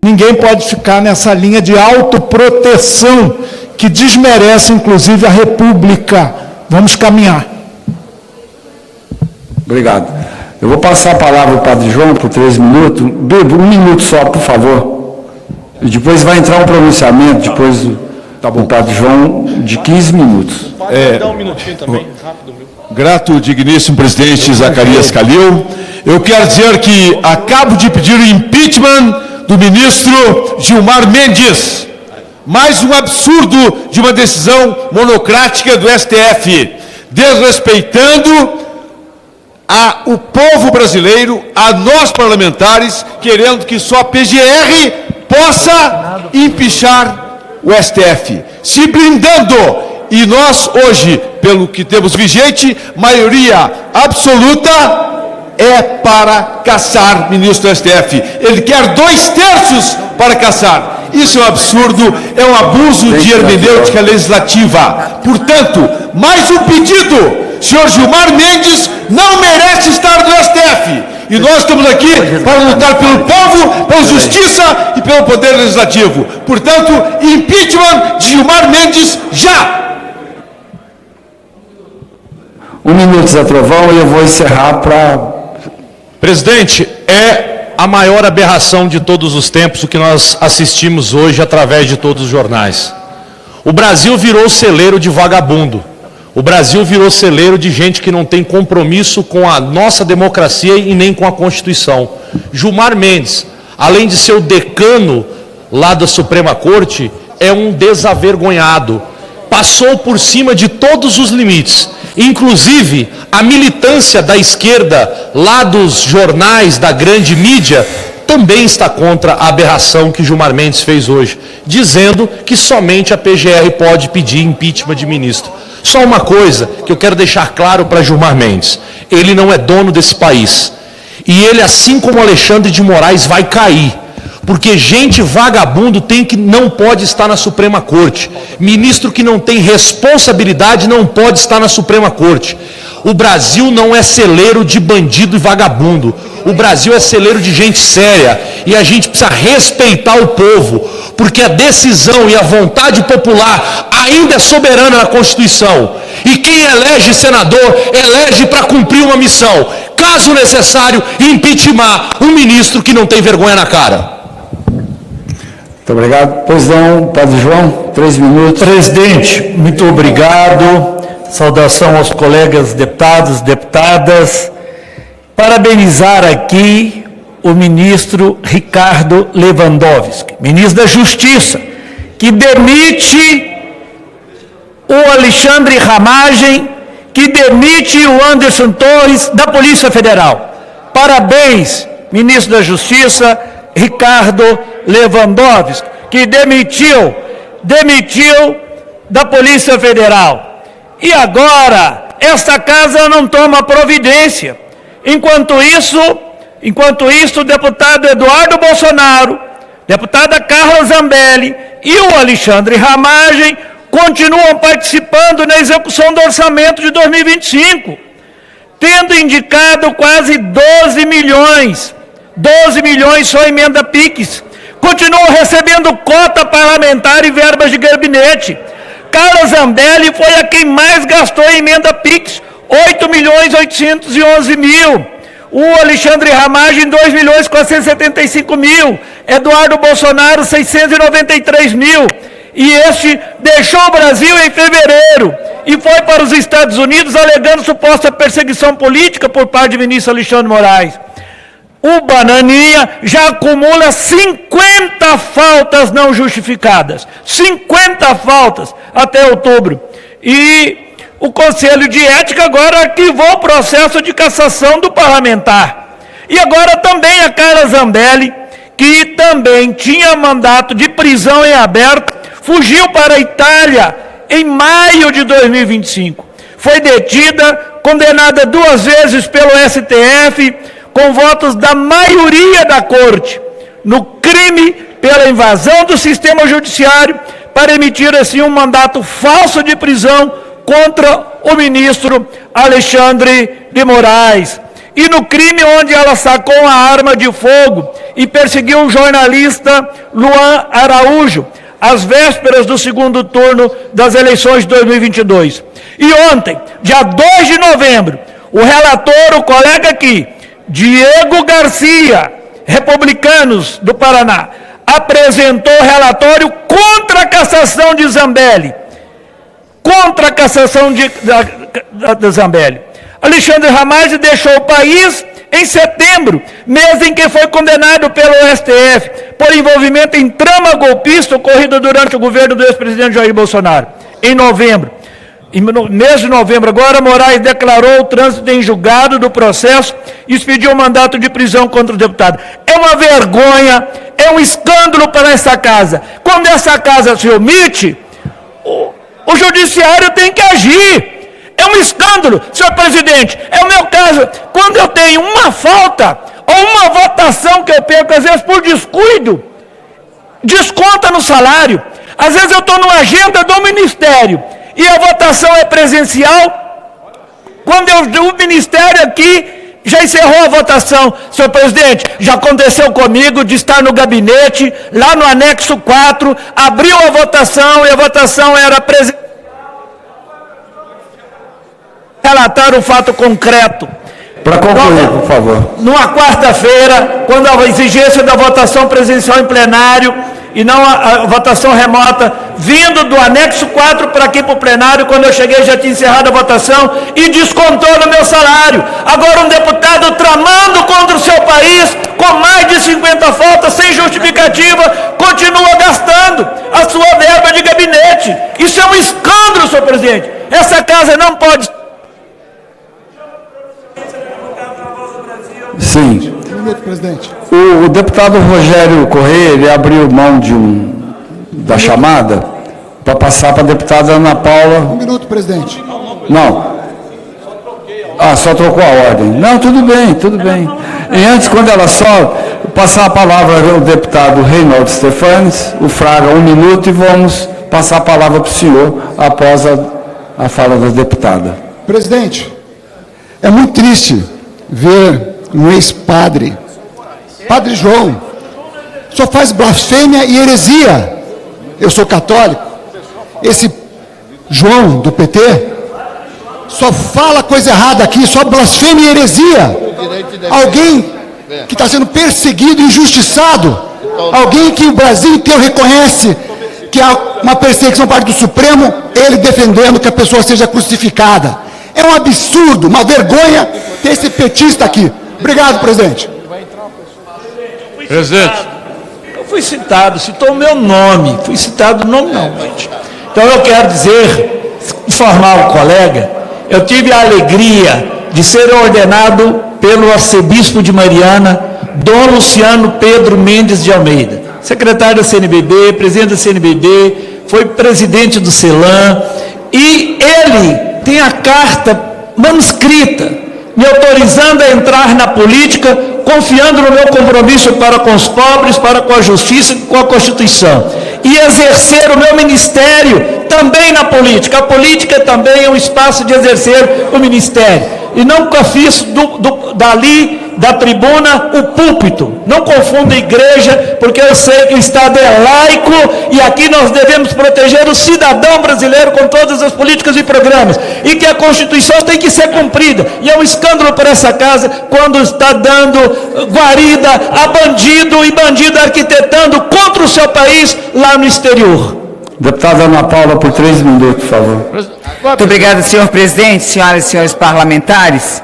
Ninguém pode ficar nessa linha de autoproteção que desmerece, inclusive, a República. Vamos caminhar. Obrigado. Eu vou passar a palavra ao Padre João por 3 minutos. Bebo, 1 minuto só, por favor. E depois vai entrar um pronunciamento, depois do Padre João, de 15 minutos. Dá 1 minutinho também, rápido. Grato, digníssimo presidente Zacarias Calil. Eu quero dizer que acabo de pedir o impeachment do ministro Gilmar Mendes. Mais um absurdo de uma decisão monocrática do STF, desrespeitando o povo brasileiro, a nós parlamentares, querendo que só a PGR possa empichar o STF, se blindando. E nós hoje, pelo que temos vigente, maioria absoluta é para caçar ministro do STF. Ele quer 2/3 para caçar. Isso é um absurdo, é um abuso de hermenêutica legislativa. Portanto, mais um pedido. Senhor Gilmar Mendes não merece estar no STF. E nós estamos aqui para lutar pelo povo, pela justiça e pelo poder legislativo. Portanto, impeachment de Gilmar Mendes já! 1 minuto, Zé Trovão, e eu vou encerrar para... Presidente, é a maior aberração de todos os tempos o que nós assistimos hoje através de todos os jornais. O Brasil virou celeiro de vagabundo. O Brasil virou celeiro de gente que não tem compromisso com a nossa democracia e nem com a Constituição. Gilmar Mendes, além de ser o decano lá da Suprema Corte, é um desavergonhado. Passou por cima de todos os limites. Inclusive, a militância da esquerda, lá dos jornais, da grande mídia, também está contra a aberração que Gilmar Mendes fez hoje, dizendo que somente a PGR pode pedir impeachment de ministro. Só uma coisa que eu quero deixar claro para Gilmar Mendes: ele não é dono desse país. E ele, assim como Alexandre de Moraes, vai cair. Porque gente vagabundo não pode estar na Suprema Corte. Ministro que não tem responsabilidade não pode estar na Suprema Corte. O Brasil não é celeiro de bandido e vagabundo. O Brasil é celeiro de gente séria. E a gente precisa respeitar o povo. Porque a decisão e a vontade popular ainda é soberana na Constituição. E quem elege senador, elege para cumprir uma missão. Caso necessário, impeachment um ministro que não tem vergonha na cara. Muito obrigado. Pois não, Padre João, 3 minutos. Presidente, muito obrigado. Saudação aos colegas deputados, deputadas. Parabenizar aqui o ministro Ricardo Lewandowski, ministro da Justiça, que demite o Alexandre Ramagem, que demite o Anderson Torres da Polícia Federal. Parabéns, ministro da Justiça, Ricardo Lewandowski, que demitiu da Polícia Federal. E agora, esta casa não toma providência. Enquanto isso, o deputado Eduardo Bolsonaro, deputada Carla Zambelli e o Alexandre Ramagem continuam participando na execução do orçamento de 2025, tendo indicado quase 12 milhões só emenda PIX. Continuam recebendo cota parlamentar e verbas de gabinete. Carla Zambelli foi a quem mais gastou em emenda PIX, 8.811.000. O Alexandre Ramagem, 2.475.000. Eduardo Bolsonaro, 693.000. E este deixou o Brasil em fevereiro e foi para os Estados Unidos alegando suposta perseguição política por parte de ministro Alexandre de Moraes. O Bananinha já acumula 50 faltas não justificadas. 50 faltas até outubro. E o Conselho de Ética agora arquivou o processo de cassação do parlamentar. E agora também a Carla Zambelli, que também tinha mandato de prisão em aberto, fugiu para a Itália em maio de 2025. Foi detida, condenada 2 vezes pelo STF, com votos da maioria da Corte, no crime pela invasão do sistema judiciário, para emitir assim um mandato falso de prisão contra o ministro Alexandre de Moraes. E no crime onde ela sacou a arma de fogo e perseguiu o jornalista Luan Araújo, às vésperas do segundo turno das eleições de 2022. E ontem, dia 2 de novembro, o relator, o colega aqui, Diego Garcia, Republicanos do Paraná, apresentou relatório contra a cassação de Zambelli. Contra a cassação de Zambelli. Alexandre Ramagem deixou o país em setembro, mês em que foi condenado pelo STF por envolvimento em trama golpista ocorrida durante o governo do ex-presidente Jair Bolsonaro. Em novembro, no mês de novembro agora, Moraes declarou o trânsito em julgado do processo e expediu um mandato de prisão contra o deputado. É uma vergonha, é um escândalo para essa casa. Quando essa casa se omite, o judiciário tem que agir. É um escândalo, senhor presidente. É o meu caso. Quando eu tenho uma falta ou uma votação que eu perco, às vezes por descuido, desconta no salário. Às vezes eu estou numa agenda do ministério e a votação é presencial. Quando o ministério aqui já encerrou a votação, senhor presidente, já aconteceu comigo de estar no gabinete, lá no anexo 4, abriu a votação e a votação era presencial. Relatar o fato concreto. Para concluir, por favor. Numa quarta-feira, quando a exigência da votação presencial em plenário e não a votação remota, vindo do anexo 4 para aqui para o plenário, quando eu cheguei já tinha encerrado a votação e descontou no meu salário. Agora um deputado tramando contra o seu país, com mais de 50 faltas, sem justificativa, continua gastando a sua verba de gabinete. Isso é um escândalo, senhor presidente. Essa casa não pode... Sim. Um minuto, presidente. O deputado Rogério Correia, ele abriu mão da chamada para passar para a deputada Ana Paula. Um minuto, presidente. Não. Ah, só trocou a ordem. Não, tudo bem, tudo bem. E antes, quando ela só passar a palavra ao deputado Reinaldo Stefanes, o Fraga, 1 minuto, e vamos passar a palavra para o senhor após a fala da deputada. Presidente, é muito triste ver um ex-padre, Padre João, só faz blasfêmia e heresia. Eu sou católico. Esse João do PT só fala coisa errada aqui, só blasfêmia e heresia. Alguém que está sendo perseguido, injustiçado, alguém que o Brasil inteiro reconhece que há uma perseguição por parte do Supremo, ele defendendo que a pessoa seja crucificada. É um absurdo, uma vergonha ter esse petista aqui. Obrigado, presidente. Presidente. Eu fui citado, citou o meu nome, fui citado nominalmente. Então eu quero dizer, informar o colega, eu tive a alegria de ser ordenado pelo arcebispo de Mariana, Dom Luciano Pedro Mendes de Almeida, secretário da CNBB, presidente da CNBB, foi presidente do CELAM, e ele tem a carta manuscrita, me autorizando a entrar na política, confiando no meu compromisso para com os pobres, para com a justiça e com a Constituição. E exercer o meu ministério também na política. A política também é um espaço de exercer o ministério. E nunca fiz dali, da tribuna, o púlpito. Não confunda igreja, porque eu sei que o Estado é laico e aqui nós devemos proteger o cidadão brasileiro com todas as políticas e programas. E que a Constituição tem que ser cumprida. E é um escândalo para essa casa quando está dando guarida a bandido e bandido arquitetando contra o seu país lá no exterior. Deputada Ana Paula, por 3 minutos, por favor. Muito obrigado, senhor presidente, senhoras e senhores parlamentares.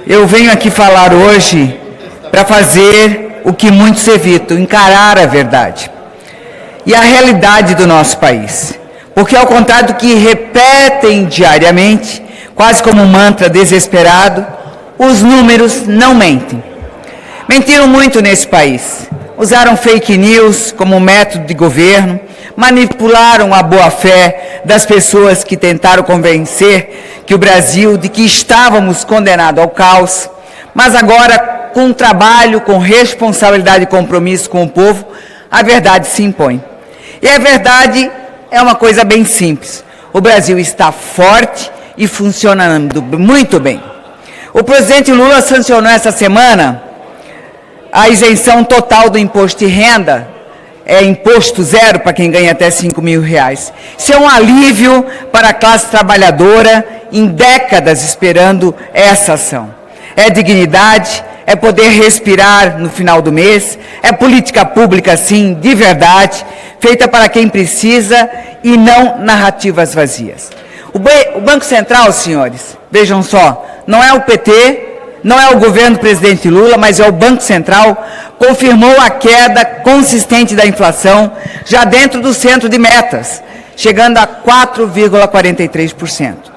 Eu venho aqui falar hoje para fazer o que muitos evitam, encarar a verdade e a realidade do nosso país. Porque ao contrário do que repetem diariamente, quase como um mantra desesperado, os números não mentem. Mentiram muito nesse país. Usaram fake news como método de governo, manipularam a boa-fé das pessoas que tentaram convencer que o Brasil, de que estávamos condenados ao caos, mas agora, com trabalho, com responsabilidade e compromisso com o povo, a verdade se impõe. E a verdade é uma coisa bem simples. O Brasil está forte e funcionando muito bem. O presidente Lula sancionou essa semana a isenção total do imposto de renda, é imposto zero para quem ganha até R$5.000. Isso é um alívio para a classe trabalhadora em décadas esperando essa ação. É dignidade, é poder respirar no final do mês, é política pública, sim, de verdade, feita para quem precisa e não narrativas vazias. O Banco Central, senhores, vejam só, não é o PT, não é o governo do presidente Lula, mas é o Banco Central, confirmou a queda consistente da inflação, já dentro do centro de metas, chegando a 4,43%.